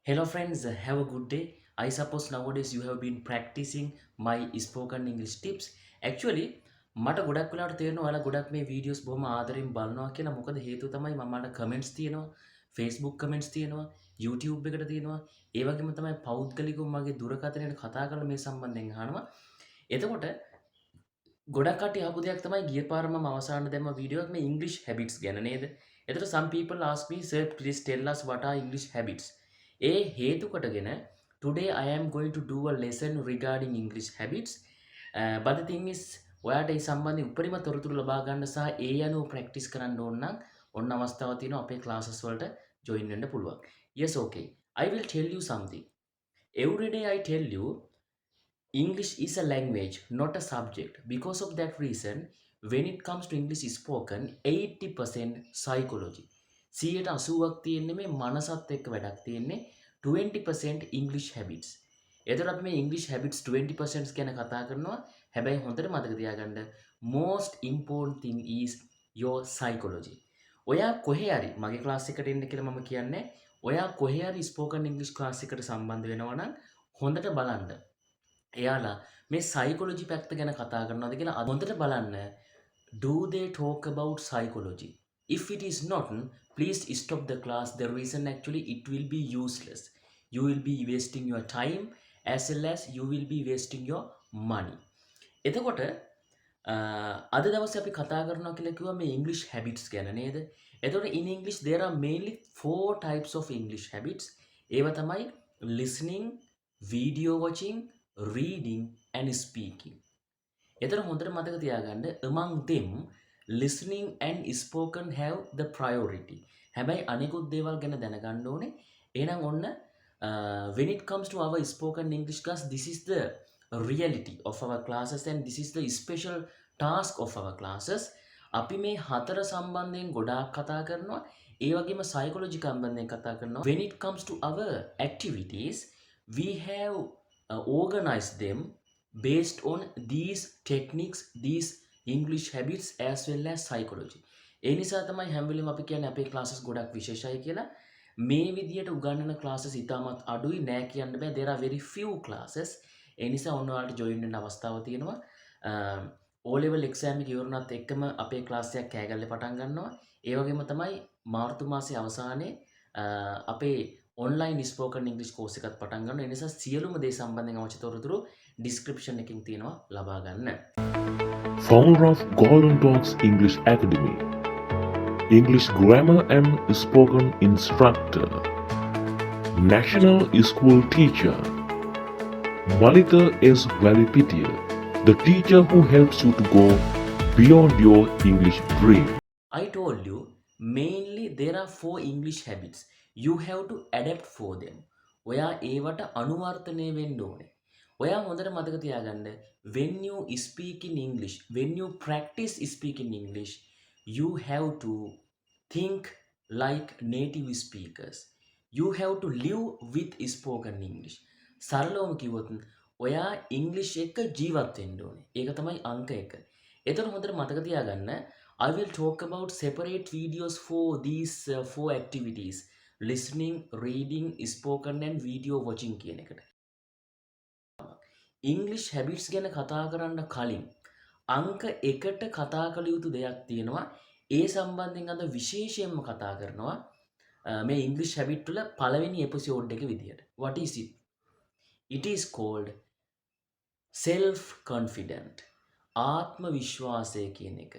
Hello friends, have a good day. I suppose nowadays you have been practicing my spoken English tips. Actually මට ගොඩක් වෙලාවට තේරෙනවා ඔයාලා ගොඩක් මේ වීඩියෝස් බොහොම ආදරෙන් බලනවා කියලා. මොකද හේතුව තමයි මට කමෙන්ට්ස් තියෙනවා, Facebook කමෙන්ට්ස් තියෙනවා, YouTube එකට තියෙනවා. ඒ වගේම තමයි පෞද්ගලිකව මගේ දුරකථනයට කතා කරලා මේ සම්බන්ධයෙන් අහනවා. එතකොට ගොඩක් කට්ටිය අහපු දෙයක් තමයි ගිය පාර මම අවසානයේ දැම්ම වීඩියෝ එකක් මේ English habits ගැන නේද? එතකොට some people ask me, "Sir, please tell us what are English habits?" ඒ හේතු කොටගෙන today I am going to do a lesson regarding English habits. But the thing is ඔයාට ඒ සම්බන්ධයෙන් උපරිම තොරතුරු ලබා ගන්න සහ ඒ අනුව ප්‍රැක්ටිස් කරන්න ඕන නම් ඔන්න අවස්ථාවක් තියෙනවා අපේ ක්ලාසස් වලට join වෙන්න පුළුවන්. Yes, okay. I will tell you something. Every day I tell you English is a language, not a subject. Because of that reason, when it comes to English spoken, 80% psychology. 80%ක් තියෙන්නේ මේ මනසත් එක්ක වැඩක් තියෙන්නේ 20% English habits. එතකොට අපි මේ English habits 20% ගැන කතා කරනවා. හැබැයි හොඳට මතක තියාගන්න most important thing is your psychology. ඔයා කොහේ හරි මගේ ක්ලාස් එකට එන්න කියලා මම කියන්නේ. ඔයා කොහේ හරි spoken English ක්ලාස් එකට සම්බන්ධ වෙනවා නම් හොඳට බලන්න. එයාලා මේ සයිකොලොජි පැත්ත ගැන කතා කරනවාද කියලා හොඳට බලන්න. Do they talk about psychology? If it is not, please stop the class. The reason actually it will be useless. You will be wasting your time as well as you will be wasting your money. එතකොට අද දවසේ අපි කතා කරනවා කියලා කිව්වා මේ English habits ගැන නේද? එතකොට in English there are mainly four types of English habits. ඒවා තමයි listening, video watching, reading and speaking. එතකොට හොඳට මතක තියාගන්න among them listening and spoken have the priority. හැබැයි අනිකුත් දේවල් ගැන දැනගන්න ඕනේ. එහෙනම් ඔන්න when it comes to our spoken English class, this is the reality of our classes and this is the special task of our classes. අපි මේ හතර සම්බන්ධයෙන් ගොඩාක් කතා කරනවා. ඒ වගේම psychology සම්බන්ධයෙන් කතා කරනවා. When it comes to our activities, we have organized them based on these techniques, these English habits as well as psychology. ඒ නිසා තමයි හැම වෙලෙම අපි කියන්නේ අපේ classes ගොඩක් විශේෂයි කියලා. මේ විදියට උගන්වන classes ඉතාමත් අඩුයි නෑ කියන්න බෑ. There are very few classes. ඒ නිසා ඔන්න ඔයාලට join වෙන්න අවස්ථාව තියෙනවා. O level exam එක ඉවරුණත් එක්කම අපේ class එකක් කෑගල්ලේ පටන් ගන්නවා. ඒ වගේම තමයි මාර්තු මාසයේ අවසානයේ අපේ online spoken English course එකත් පටන් ගන්නවා. ඒ නිසා සියලුම දේ සම්බන්ධයෙන් අවශ්‍ය තොරතුරු description එකකින් තියෙනවා ලබා ගන්න. Founder of Golden Talks English Academy, English grammar and spoken instructor, national school teacher, Malita S. Valipitiya, the teacher who helps you to go beyond your English dream. I told you mainly there are four English habits. You have to adapt for them. ඔයා ඒවට අනුවර්තනය වෙන්න ඕනේ. ඔයා හොඳට මතක තියාගන්න when you speak in English, when you practice speaking English, you have to think like native speakers. You have to live with spoken English. සරලවම කිව්වොත් ඔයා ඉංග්‍රීසි එක්ක ජීවත් වෙන්න ඕනේ. ඒක තමයි අංක 1. එතකොට හොඳට මතක තියාගන්න I will talk about separate videos for these four activities: listening, reading, spoken and video watching කියන එකට. English habits ගැන කතා කරන්න කලින් අංක 1ට කතා කළ යුතු දෙයක් තියෙනවා. ඒ සම්බන්ධයෙන් අද විශේෂයෙන්ම කතා කරනවා මේ English habit වල පළවෙනි එපිසෝඩ් එක විදියට. What is it? It is called self confident. ආත්ම විශ්වාසය කියන එක.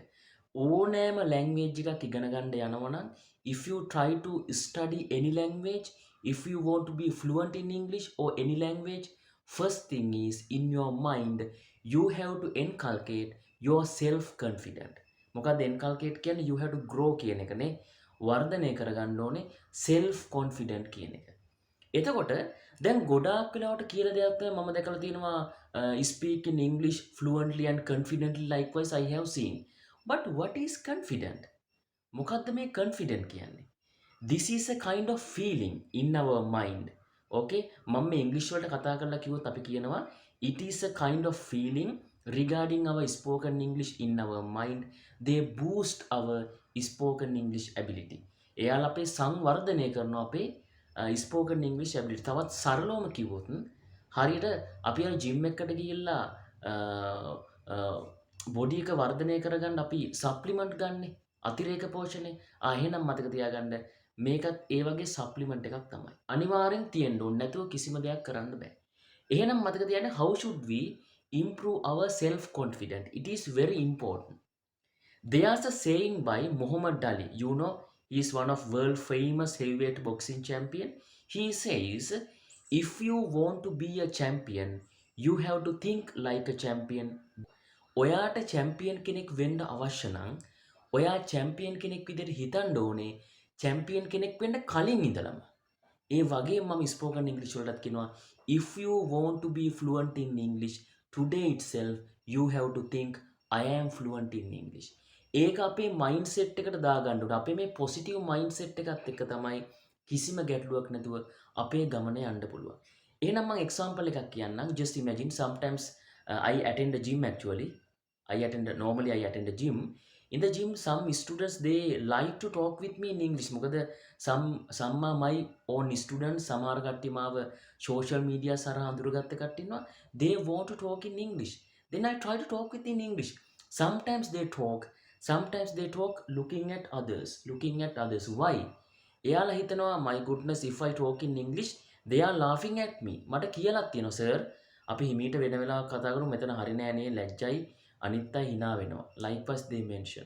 ඕනෑම language එකක් ඉගෙන ගන්න යනවා නම් if you try to study any language, if you want to be fluent in English or any language, first thing is in your mind you have to inculcate your self confident. මොකද inculcate කියන්නේ you have to grow කියන එකනේ. වර්ධනය කරගන්න ඕනේ self confident කියන එක. එතකොට දැන් ගොඩාක් වෙලාවට කියලා දෙයක් තමයි මම දැකලා තියෙනවා speak in English fluently and confidently, likewise I have seen. But what is confident? මොකද්ද මේ confident කියන්නේ? This is a kind of feeling in our mind. Okay? මම මේ ඉංග්‍රීසි වලට කතා කරලා කිව්වොත් අපි කියනවා it is a kind of feeling regarding our spoken English in our mind. They boost our spoken English ability. එයාලා අපේ සංවර්ධනය කරනවා අපේ ස්පෝකන් ඉංග්‍රීසි ඇබිලිටි. තවත් සරලවම කිව්වොත් හරියට අපි අර ජිම් එකකට ගිහිල්ලා බොඩි එක වර්ධනය කරගන්න අපි සප්ලිමන්ට් ගන්නෙ. අතිරේක පෝෂණය. එහෙනම් මතක තියාගන්න මේකත් ඒ වගේ සප්ලිමන්ට් එකක් තමයි. අනිවාර්යෙන් තියෙන්න ඕනේ. නැතුව කිසිම දෙයක් කරන්න බෑ. එහෙනම් මතක තියාගන්න how should we improve our self confidence? It is very important. There's a saying by Muhammad Ali. You know, he is one of world famous heavyweight boxing champion. He says, if you want to be a champion, you have to think like a champion. ඔයාට champion කෙනෙක් වෙන්න අවශ්‍ය නම් ඔයා champion කෙනෙක් විදිහට හිතන්න ඕනේ චැම්පියන් කෙනෙක් වෙන්න කලින් ඉඳලම. ඒ වගේම මම ස්පෝකන් ඉංග්‍රීසි වලටත් කියනවා if you want to be fluent in English today itself you have to think I am fluent in English. ඒක අපේ මයින්ඩ්සෙට් එකට දාගන්න ඕනේ. අපේ මේ පොසිටිව් මයින්ඩ්සෙට් එකත් එක්ක තමයි කිසිම ගැටලුවක් නැතුව අපේ ගමන යන්න පුළුවන්. එහෙනම් මම එක්සැම්පල් එකක් කියන්නම්. Just imagine sometimes I attend a gym actually. Normally I attend a gym. In the gym, some students they like to talk with me in English. මොකද some are my own students. සමහර කට්ටිය මාව social media සරහා හඳුරගත්ත කට්ටිය ඉන්නවා. They want to talk in English. Then I try to talk with in English. Sometimes they talk looking at others. Why? එයාලා හිතනවා my goodness if I talk in English they are laughing at me. මට කියලාත් තියෙනවා sir අපි හිමීට වෙන වෙලාවක කතා කරමු මෙතන හරි නෑ නේ ලැජ්ජයි අනිත් අය hina වෙනවා. Likewise they mention.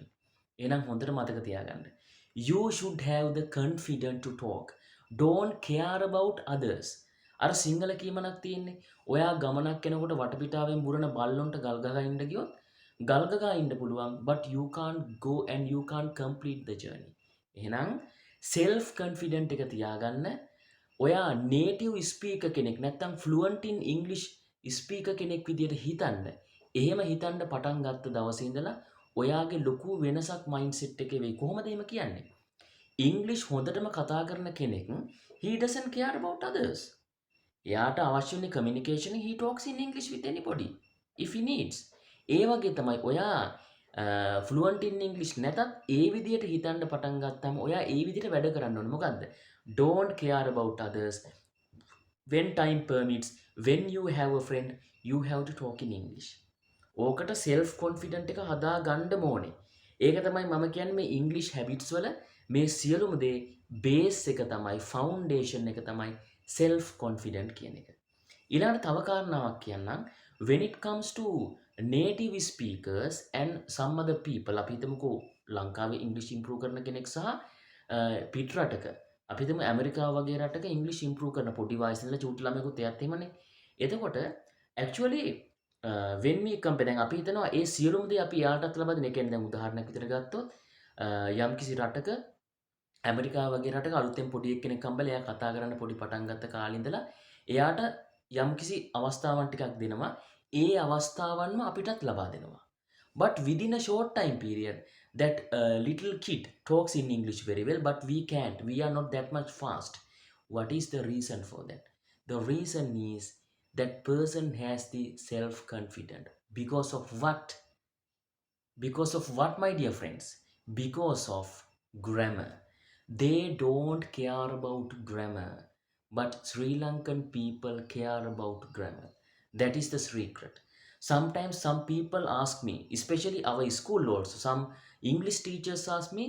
එහෙනම් හොඳට මතක තියාගන්න. You should have the confidence to talk. Don't care about others. අර සිංහල කීමනක් තියෙන්නේ. ඔයා ගමනක් යනකොට වටපිටාවෙන් බුරන බල්ලොන්ට ගල් ගහලා ඉන්න ගියොත් ගල් ගහලා ඉන්න පුළුවන් but you can't go and you can't complete the journey. එහෙනම් self confident එක තියාගන්න. ඔයා native speaker කෙනෙක් නැත්නම් fluent in English speaker කෙනෙක් විදියට හිතන්න. එහෙම හිතන්න පටන් ගත්ත දවසේ ඉඳලා ඔයාගේ ලොකු වෙනසක් මයින්ඩ්සෙට් එකේ වෙයි. කොහොමද එහෙම කියන්නේ? ඉංග්‍රීසි හොඳටම කතා කරන කෙනෙක් he doesn't care about others. එයාට අවශ්‍ය වෙන communication he talks in English with anybody if he needs. ඒ වගේ තමයි ඔයා fluent in English නැතත් ඒ විදියට හිතන්න පටන් ගත්තාම ඔයා ඒ විදියට වැඩ කරන්න ඕනේ. මොකද්ද? Don't care about others. When time permits, when you have a friend, you have to talk in English. ඕකට self confident එක හදා ගන්න ඕනේ. ඒක තමයි මම කියන්නේ මේ English habits වල මේ සියලුම දේ base එක තමයි foundation එක තමයි self confident කියන එක. ඊළඟට තව කාරණාවක් කියන්නම්. When it comes to native speakers and some other people අපි හිතමුකෝ ලංකාවේ English improve කරන කෙනෙක් සහ පිට රටක අපි හිතමු ඇමරිකාව වගේ රටක English improve කරන පොඩි වයසේ ඉඳලා චූටි ළමයෙකුත් එයත් එහෙමනේ. එතකොට actually when we compare දැන් අපි හිතනවා ඒ සියලුම දේ අපි යාටත් ලබා දෙන. ඒ කියන්නේ දැන් උදාහරණයක් විදිහට ගත්තොත් යම්කිසි රටක ඇමරිකාව වගේ රටක අලුතෙන් පොඩි එක්කෙනෙක් හම්බෙලා එයා කතා කරන්න පොඩි පටන් ගත්ත කාලේ ඉඳලා එයාට යම්කිසි අවස්ථාවන් ටිකක් දෙනවා. ඒ අවස්ථාවන්ම අපිටත් ලබා දෙනවා. But within a short time period that little kid talks in English very well but we can't. We are not that much fast. What is the reason for that? The reason is that person has the self-confidence. Because of what? Because of what, my dear friends? Because of grammar. They don't care about grammar. But Sri Lankan people care about grammar. That is the secret. Sometimes some people ask me, especially our school also, some English teachers ask me,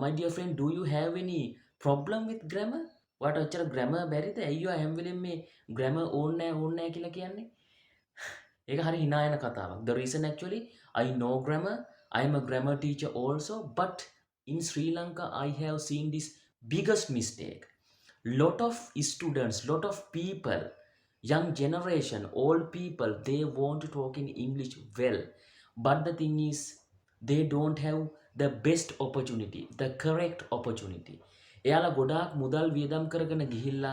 my dear friend, do you have any problem with grammar? What අච්චර grammar බැරිද? අයියෝ හැම වෙලෙම මේ grammar ඕනේ නැහැ කියලා කියන්නේ. ඒක හරි hina යන කතාවක්. The reason actually I know grammar. I am a grammar teacher also, but in Sri Lanka I have seen this biggest mistake. Lot of students, lot of people, young generation, old people, they want to talk in English well. But the thing is, they don't have the best opportunity, the correct opportunity. එයාලා ගොඩාක් මුදල් වියදම් කරගෙන ගිහිල්ලා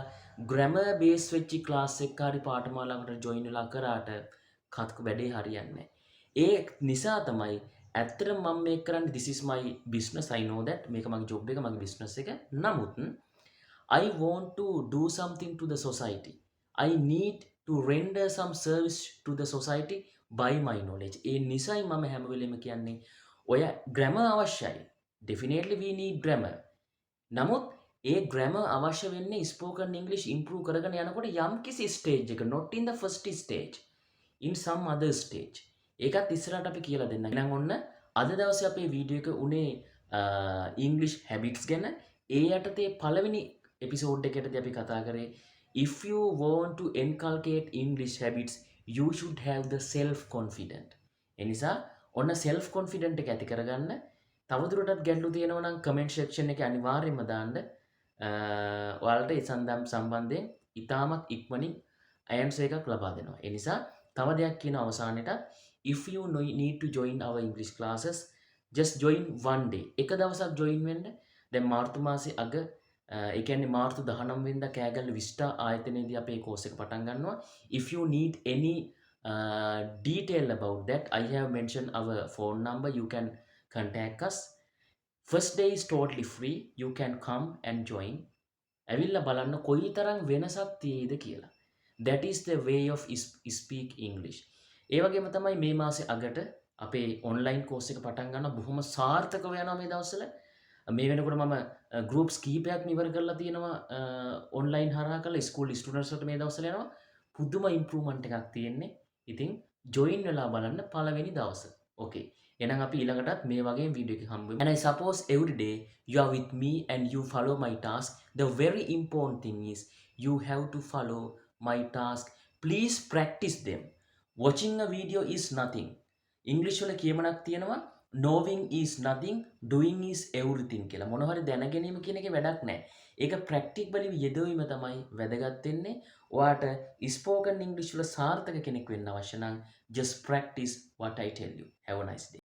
grammar base වෙච්ච class එකක හරි පාඨමාලාවකට join වෙලා කරාට කත්ක වැඩේ හරියන්නේ නැහැ. ඒ නිසා තමයි ඇත්තටම මම මේක කරන්නේ this is my business, I know that මේක මගේ job එක මගේ business එක. නමුත් I want to do something to the society. I need to render some service to the society by my knowledge. ඒ නිසයි මම හැම වෙලෙම කියන්නේ ඔය grammar අවශ්‍යයි. Definitely we need grammar. නමුත් ඒ ග්‍රැමර් අවශ්‍ය වෙන්නේ ස්පෝකන් ඉංග්ලිෂ් ඉම්ප්‍රූව් කරගෙන යනකොට යම්කිසි ස්ටේජ් එක not in the first stage in some other stage. ඒකත් ඉස්සරහට අපි කියලා දෙන්න. එහෙනම් ඔන්න අද දවසේ අපේ වීඩියෝ එක උනේ ඉංග්ලිෂ් හැබිට්ස් ගැන. ඒ යටතේ පළවෙනි එපිසෝඩ් එකේදී අපි කතා කරේ if you want to inculcate English habits you should have the self confident. එනිසා ඔන්න self confident එක ඇති කරගන්න. තවදුරටත් ගැටලු තියෙනවා නම් comment section එකේ අනිවාර්යයෙන්ම දාන්න. ඔයාලට ඒ සම්බන්ධයෙන් ඉතාමත් ඉක්මනින් answer එකක් ලබා දෙනවා. ඒ නිසා තව දෙයක් කියන අවසානයේට if you need to join our English classes just join one day. එක දවසක් join වෙන්න. දැන් මාර්තු මාසේ අග ඒ කියන්නේ මාර්තු 19 වෙනිදා කෑගල්ල විස්ටා ආයතනයේදී අපේ course එක පටන් ගන්නවා. If you need any detail about that I have mentioned our phone number, you can contact us. First day is totally free. You can come and join. ඇවිල්ලා බලන්න කොයිතරම් වෙනසක් තියෙයිද කියලා. That is the way of speak English. ඒ වගේම තමයි මේ මාසේ අගට අපේ online course එක පටන් ගන්න බොහොම සාර්ථකව යනවා මේ දවස්වල. මේ වෙනකොට මම groups කීපයක් ඉවර කරලා තියෙනවා online හරහා කරලා school students වලට මේ දවස්වල යනවා. පුදුම improvement එකක් තියෙන්නේ. ඉතින් join වෙලා බලන්න පළවෙනි දවස. Okay. එහෙනම් අපි ඊළඟටත් මේ වගේ වීඩියෝ එකක් හම්බ වෙමු. And I suppose every day you are with me and you follow my task. The very important thing is you have to follow my task. Please practice them. Watching a video is nothing. English වල කියමනක් තියෙනවා knowing is nothing, doing is everything කියලා. මොන හරි දැන ගැනීම කියන එකේ වැඩක් නැහැ. ඒක ප්‍රැක්ටිකලි යෙදවීම තමයි වැදගත් වෙන්නේ. ඔයාට spoken English වල සාර්ථක කෙනෙක් වෙන්න අවශ්‍ය නම් just practice what I tell you. Have a nice day.